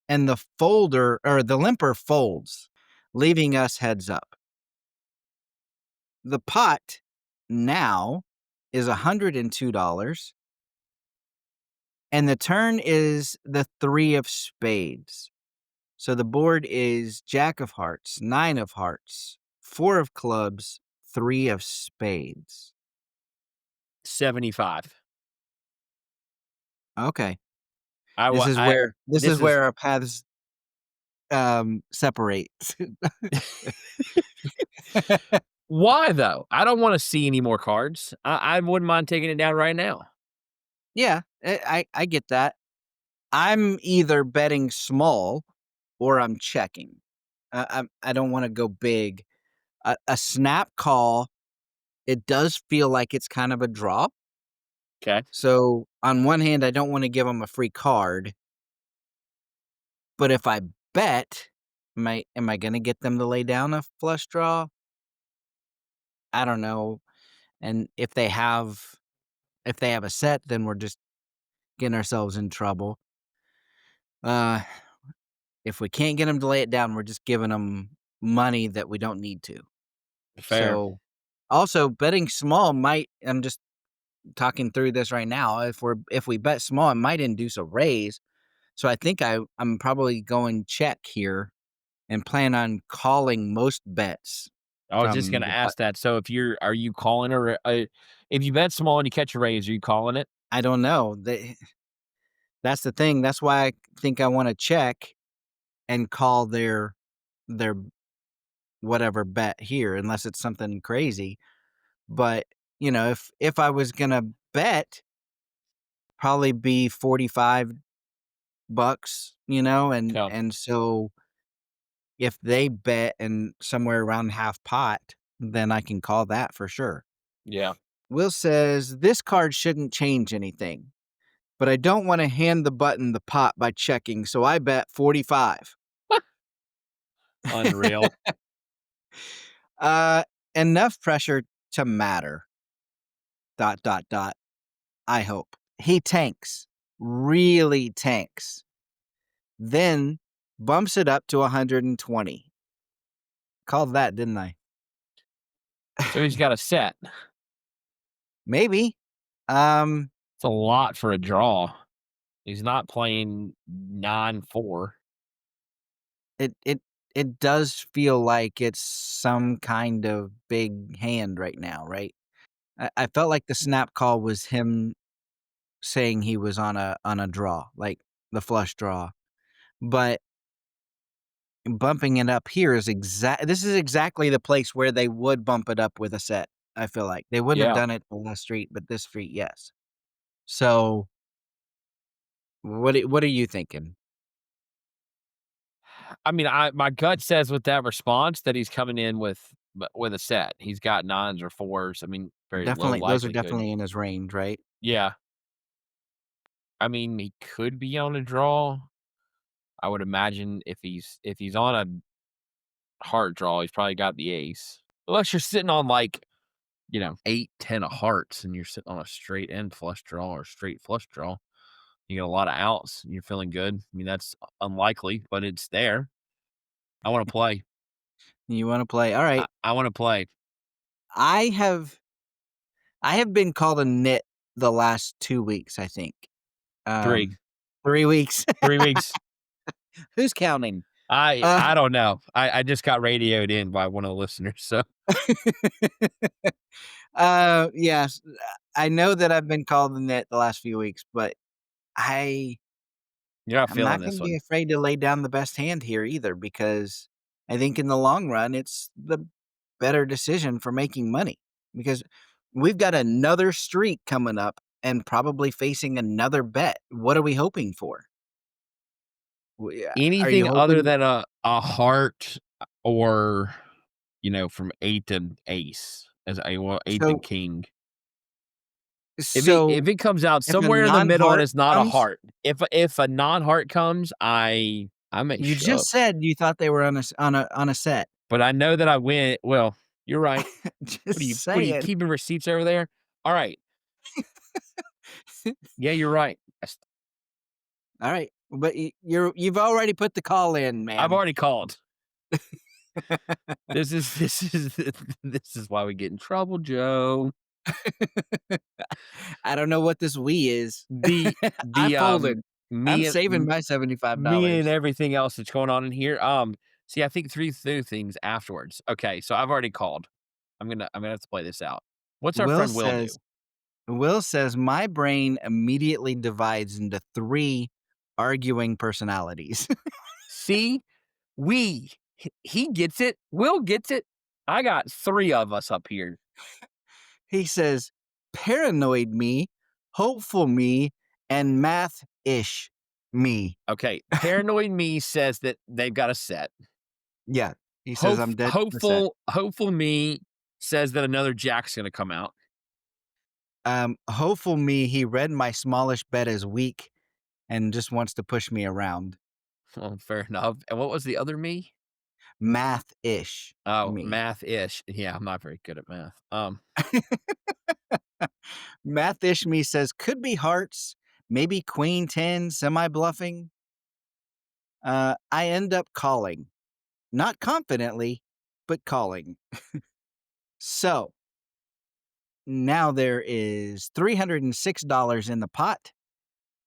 and the folder or the limper folds, leaving us heads up. The pot now is $102. And the turn is the 3 of spades. So the board is Jack of Hearts, 9 of Hearts, 4 of Clubs, 3 of Spades. 75. Okay. This is where our paths separate. Why though? I don't want to see any more cards. I wouldn't mind taking it down right now. Yeah, I get that. I'm either betting small or I'm checking. I don't want to go big. A snap call, it does feel like it's kind of a draw. Okay. So on one hand, I don't want to give them a free card. But if I bet, am I going to get them to lay down a flush draw? I don't know. And if they have a set, then we're just getting ourselves in trouble. If we can't get them to lay it down, we're just giving them money that we don't need to. Fair. So also betting small I'm just talking through this right now. If we bet small, it might induce a raise. So I think I'm probably going check here and plan on calling most bets. I was just going to ask that. So are you calling if you bet small and you catch a raise, are you calling it? I don't know. That's the thing. That's why I think I want to check and call their whatever bet here, unless it's something crazy. But, if I was going to bet, probably be $45, and so if they bet and somewhere around half pot, then I can call that for sure. Yeah. Will says, this card shouldn't change anything, but I don't want to hand the button the pot by checking, so I bet 45. Unreal. Enough pressure to matter. ... I hope. He tanks. Really tanks. Then bumps it up to 120. Called that, didn't I? So he's got a set. Maybe. It's a lot for a draw. He's not playing 9-4. It does feel like it's some kind of big hand right now, right? I felt like the snap call was him saying he was on a draw, like the flush draw. But bumping it up here is this is exactly the place where they would bump it up with a set. I feel like they wouldn't have Yeah. done it the last street, but this street, yes. So what are you thinking? I mean, my gut says with that response that he's coming in with a set. He's got 9s or 4s. I mean, very low Definitely, those are likelihood. definitely in his range, right? Yeah. I mean, he could be on a draw. I would imagine if he's on a heart draw, he's probably got the ace. Unless you're sitting on like, 8, 10 of hearts and you're sitting on a straight end flush draw or straight flush draw. You got a lot of outs and you're feeling good. I mean, that's unlikely, but it's there. I want to play. You want to play? All right. I want to play. I have been called a nit the last 2 weeks, I think. 3. 3 weeks. 3 weeks. Who's counting? I don't know. I just got radioed in by one of the listeners, so. Yes, I know that I've been called the nit the last few weeks, but You're not I'm feeling not this gonna one. be afraid to lay down the best hand here either, because I think in the long run, it's the better decision for making money, because we've got another streak coming up and probably facing another bet. What are we hoping for? Are you Anything other hoping? than a heart or, from 8 to ace, as I well, 8 to So king. so If it comes out if a somewhere in the middle and non-heart it's not a comes, heart, if a non-heart comes, I may you show up. just said you thought they were on a set. But I know that I win. Well, you're right. Just What are you saying. keeping receipts over there? All right. Yeah, you're right. All right, but you've already put the call in, I've man. already called. This is this is why we get in trouble, Joe. I don't know what this "we" is. The I the folded. I'm me and saving my me and $75. everything else that's going on in here. See, I think through things afterwards. Okay, so I've already called. I'm gonna have to play this out. What's our Will friend Will do? says Will says my brain immediately divides into 3 arguing personalities. See, he gets it. Will gets it. I got 3 of us up here. He says paranoid me, hopeful me, and math-ish me. Okay, paranoid me says that they've got a set. Yeah, he says I'm dead to the set. Hopeful me says that another jack's gonna come out. Hopeful me, he read my smallish bet as weak and just wants to push me around. Well, fair enough. And what was the other me? Math-ish Oh, me. math-ish. Yeah, I'm not very good at math. Math-ish me says could be hearts, maybe queen 10 semi-bluffing. I end up calling. Not confidently, but calling. So, now there is $306 in the pot,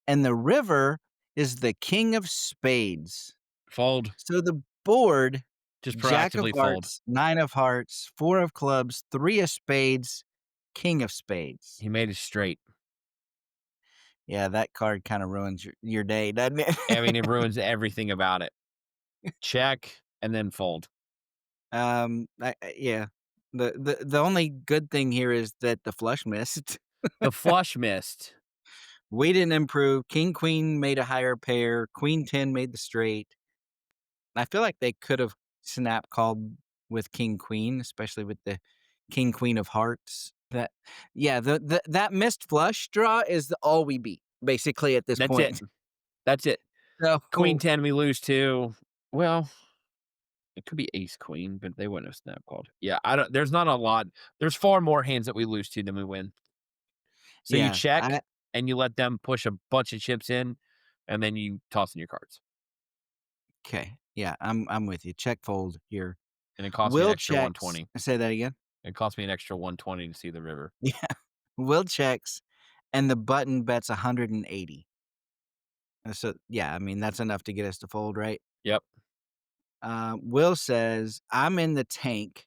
and the river is the king of spades. Fold. So the board, Just Jack of proactively fold. hearts, 9 of hearts, 4 of clubs, 3 of spades, king of spades. He made it straight. Yeah, that card kind of ruins your day, doesn't it? I mean, it ruins everything about it. Check and then fold. Yeah. The only good thing here is that the flush missed. The flush missed. We didn't improve. King Queen made a higher pair. Queen 10 made the straight. I feel like they could have snap called with King Queen, especially with the King Queen of hearts. That missed flush draw is all we beat basically at this That's point. it. That's it. So Queen 10 we lose to. Well, it could be ace queen, but they wouldn't have snap called. Yeah, there's not a lot. There's far more hands that we lose to than we win. So you yeah, check and you let them push a bunch of chips in, and then you toss in your cards. okay. Yeah, I'm with you. Check fold here. And it costs me an extra checks. 120. Say that again. It cost me an extra 120 to see the river. Yeah. Will checks, and the button bets 180. So yeah, I mean that's enough to get us to fold, right? Yep. Will says I'm in the tank,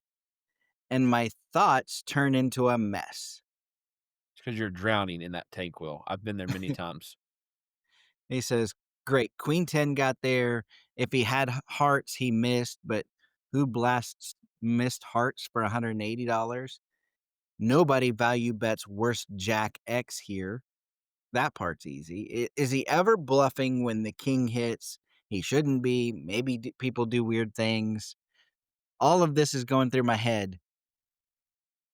and my thoughts turn into a mess. because you're drowning in that tank, Will. I've been there many times. He says, great. Queen 10 got there. If he had hearts, he missed, but who blasts missed hearts for $180? Nobody value bets worst Jack X here. That part's easy. Is he ever bluffing when the king hits? He shouldn't be. Maybe people do weird things. All of this is going through my head.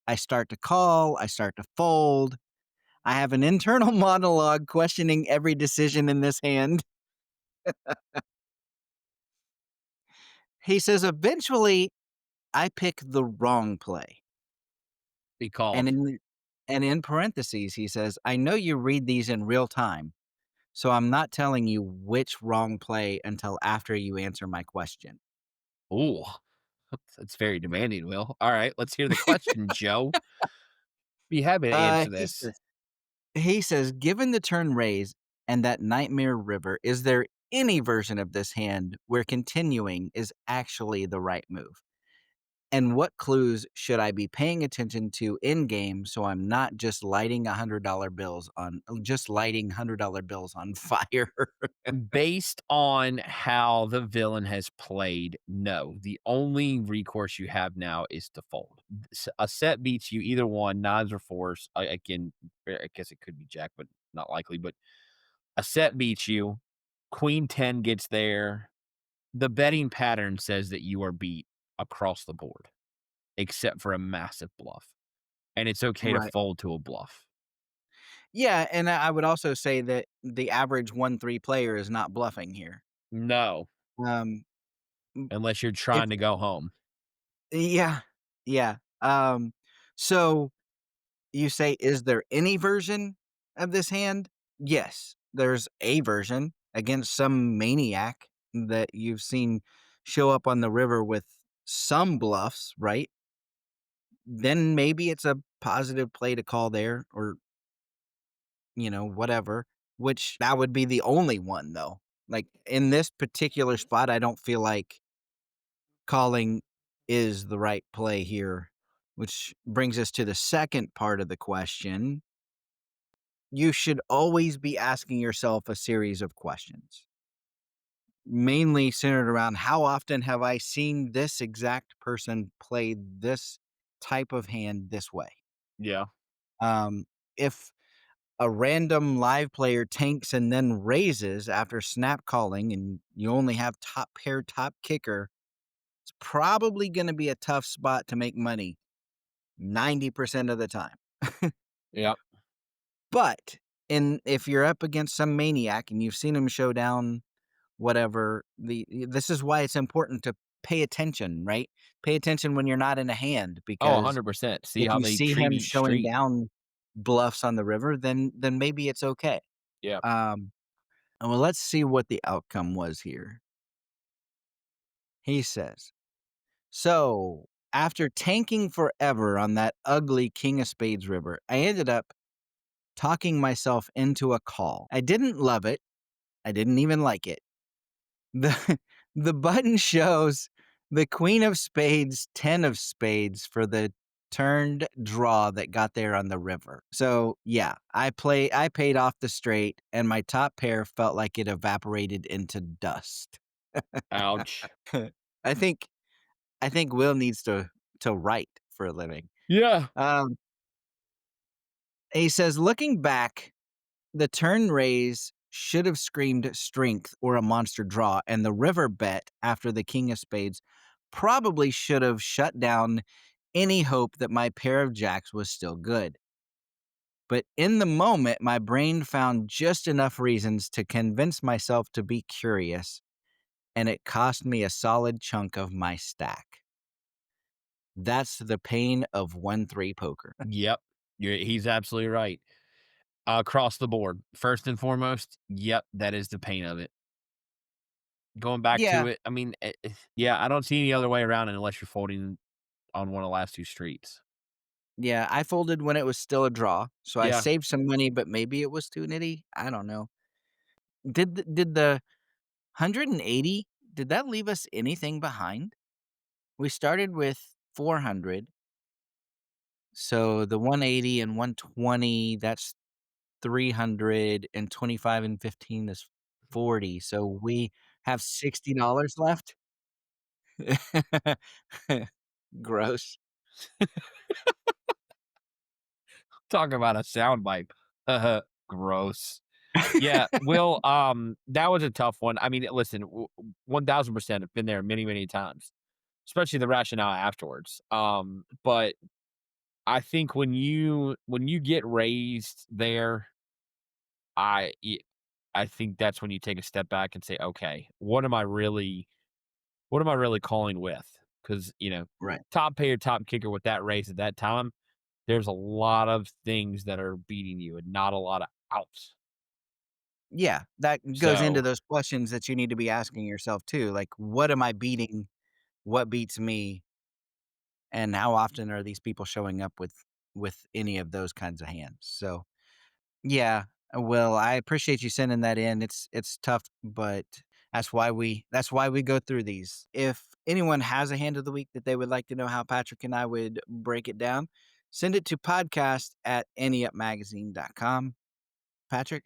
I start to call. I start to fold. I have an internal monologue questioning every decision in this hand. He says, eventually, I pick the wrong play. Be And called. in parentheses, he says, I know you read these in real time, so I'm not telling you which wrong play until after you answer my question. Ooh, that's very demanding, Will. All right, let's hear the question, Joe. Be happy to answer He this. says, given the turn raise and that nightmare river, is there any version of this hand where continuing is actually the right move? And what clues should I be paying attention to in game so I'm not just lighting $100 bills on fire? Based on how the villain has played, no. The only recourse you have now is to fold. A set beats you either one, nines or fours. Again, I guess it could be jack, but not likely. But a set beats you. Queen 10 gets there. The betting pattern says that you are beat across the board, except for a massive bluff. And it's okay to Right. fold to a bluff. Yeah, and I would also say that the average 1-3 player is not bluffing here. No, Um, unless you're if trying to go home. Yeah, yeah. So you say, is there any version of this hand? Yes, there's a version against some maniac that you've seen show up on the river with some bluffs, right? Then maybe it's a positive play to call there, or whatever, which that would be the only one though. Like in this particular spot, I don't feel like calling is the right play here, which brings us to the second part of the question. You should always be asking yourself a series of questions, mainly centered around how often have I seen this exact person play this type of hand this way? Yeah. If a random live player tanks and then raises after snap calling and you only have top pair, top kicker, it's probably going to be a tough spot to make money 90% of the time. Yeah. But if you're up against some maniac and you've seen him show down whatever, this is why it's important to pay attention, right? Pay attention when you're not in a hand, Oh, because 100%. See if how you they see treat him each showing street. down bluffs on the river, then maybe it's okay. Yeah. Well, let's see what the outcome was here. He says, so after tanking forever on that ugly King of Spades river, I ended up talking myself into a call. I didn't love it. I didn't even like it. The button shows the Queen of Spades, 10 of Spades for the turned draw that got there on the river. So yeah, I paid off the straight and my top pair felt like it evaporated into dust. Ouch. I think Will needs to write for a living. Yeah. He says, looking back, the turn raise should have screamed strength or a monster draw, and the river bet after the King of Spades probably should have shut down any hope that my pair of jacks was still good. But in the moment, my brain found just enough reasons to convince myself to be curious, and it cost me a solid chunk of my stack. That's the pain of 1-3 poker. Yep. He's absolutely right. Across the board. First and foremost, yep, that is the pain of it. Going back Yeah, to it, I mean, yeah, I don't see any other way around it unless you're folding on one of the last two streets. yeah, I folded when it was still a draw, so I Yeah. saved some money, but maybe it was too nitty. I don't know. Did the 180, did that leave us anything behind? We started with 400. So the 180 and 120, that's 300, and 25 and 15 is 40. So we have $60 left. Gross. Talk about a soundbite. Gross. Yeah, Will, that was a tough one. I mean, listen, 1000% have been there many, many times, especially the rationale afterwards. But I think when you get raised there, I y- I think that's when you take a step back and say, okay, what am I really calling with? Because Right. top payer, top kicker with that race at that time, there's a lot of things that are beating you and not a lot of outs. Yeah, that goes into So those questions that you need to be asking yourself too. Like, what am I beating? What beats me? And how often are these people showing up with any of those kinds of hands? So yeah, well, I appreciate you sending that in. It's tough, but that's why we go through these. If anyone has a hand of the week that they would like to know how Patrick and I would break it down, send it to podcast@anyupmagazine.com. Patrick,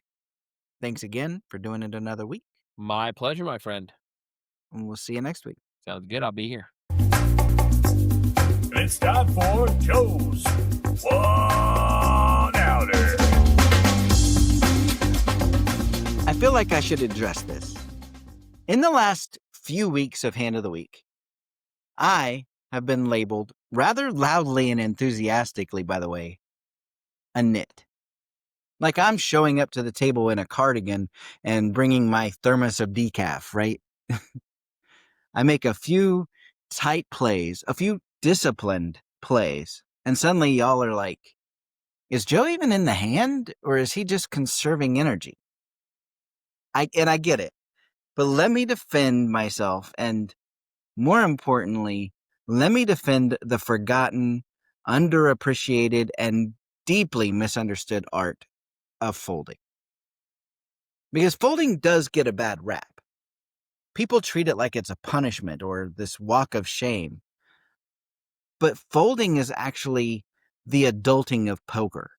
thanks again for doing it another week, my pleasure, my friend. and we'll see you next week. Sounds good. I'll be here. It's time for Joe's 1-Outer. I feel like I should address this. In the last few weeks of Hand of the Week, I have been labeled, rather loudly and enthusiastically, by the way, a nit. Like I'm showing up to the table in a cardigan and bringing my thermos of decaf, right? I make a few tight plays, a few disciplined plays, and suddenly y'all are like, is Joe even in the hand or is he just conserving energy? I get it, but let me defend myself, and more importantly, let me defend the forgotten, underappreciated, and deeply misunderstood art of folding. Because folding does get a bad rap. People treat it like it's a punishment or this walk of shame. But folding is actually the adulting of poker.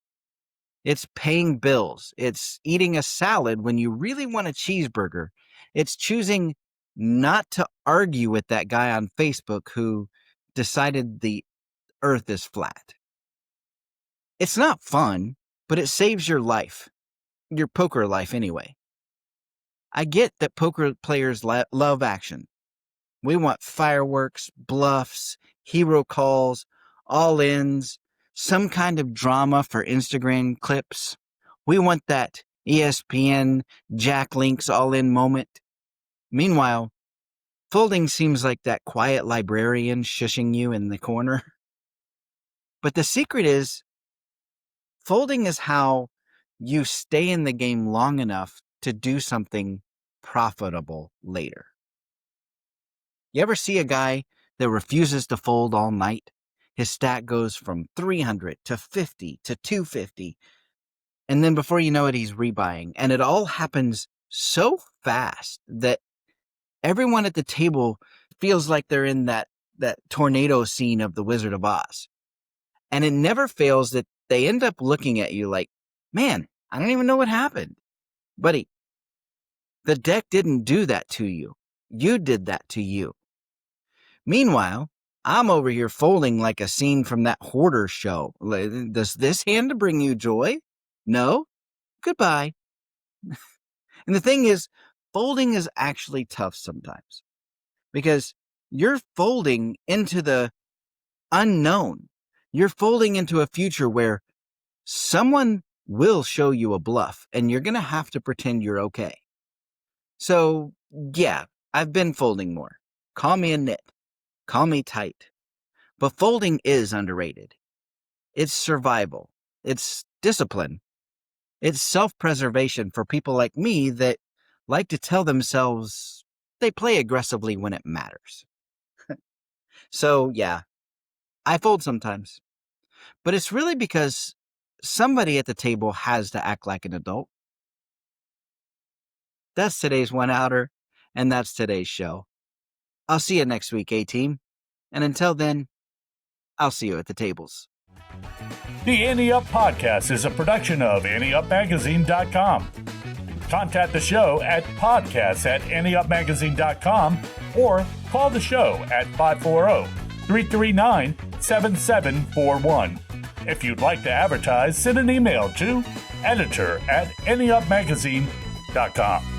It's paying bills. It's eating a salad when you really want a cheeseburger. It's choosing not to argue with that guy on Facebook who decided the earth is flat. It's not fun, but it saves your life, your poker life anyway. I get that poker players love action. We want fireworks, bluffs, hero calls, all-ins, some kind of drama for Instagram clips. We want that ESPN Jack Links all-in moment. Meanwhile, folding seems like that quiet librarian shushing you in the corner. But the secret is, folding is how you stay in the game long enough to do something profitable later. You ever see a guy that refuses to fold all night? His stack goes from 300 to 50 to 250. And then before you know it, he's rebuying. And it all happens so fast that everyone at the table feels like they're in that tornado scene of The Wizard of Oz. And it never fails that they end up looking at you like, man, I don't even know what happened. Buddy, the deck didn't do that to you. You did that to you. Meanwhile, I'm over here folding like a scene from that hoarder show. Does this hand bring you joy? No? Goodbye. And the thing is, folding is actually tough sometimes because you're folding into the unknown. You're folding into a future where someone will show you a bluff and you're going to have to pretend you're okay. So, yeah, I've been folding more. Call me a nit. Call me tight. But folding is underrated. It's survival. It's discipline. It's self-preservation for people like me that like to tell themselves they play aggressively when it matters. So, yeah, I fold sometimes. But it's really because somebody at the table has to act like an adult. That's today's 1-Outer, and that's today's show. I'll see you next week, A-Team. And until then, I'll see you at the tables. The Ante Up Podcast is a production of AnteUpMagazine.com. Contact the show at podcasts@anteupmagazine.com or call the show at 540-339-7741. If you'd like to advertise, send an email to editor@anteupmagazine.com.